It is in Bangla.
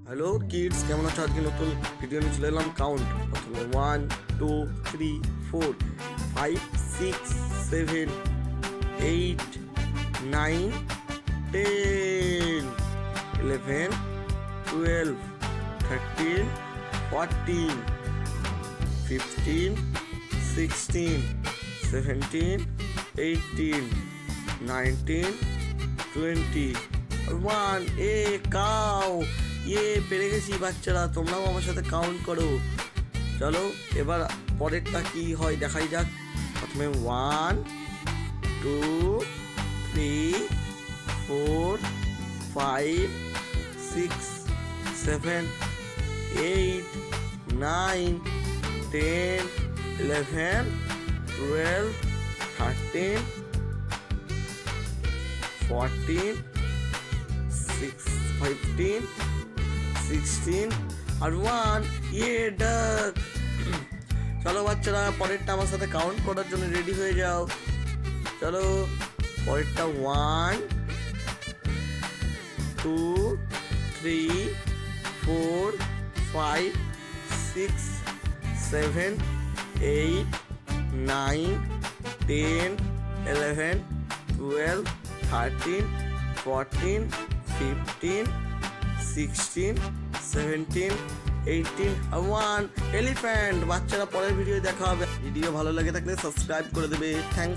হ্যালো কিডস, কেমন আছো? আজকে নতুন ভিডিও নিয়ে চলে এলাম। কাউন্ট প্রথমে 1 2 3 4 5 6 7 8 9 10 11 12 13 14 15 16 17 18 19 20 1 এ কাউ পেরে গেছি। বাচ্চারা তোমরাও আমার সাথে কাউন্ট করো। চলো এবার পরেরটা কি হয় দেখাই যাক। প্রথমে 1 2 3 4 5 6 7 8 9 10 11 12 13 14 15 16 আর 1 ডাক। চলো বাচ্চারা পরেরটা আমার সাথে কাউন্ট করার জন্য রেডি হয়ে যাও। চলো পরেরটা 1 2 3 4 5 6 7 8 9 10 11 12 13 14 15 16 17 18 1 এলিফ্যান্ট। বাচ্চারা পরের ভিডিও দেখা হবে। ভিডিও ভালো লাগে থাকলে সাবস্ক্রাইব করে দেবে। থ্যাংক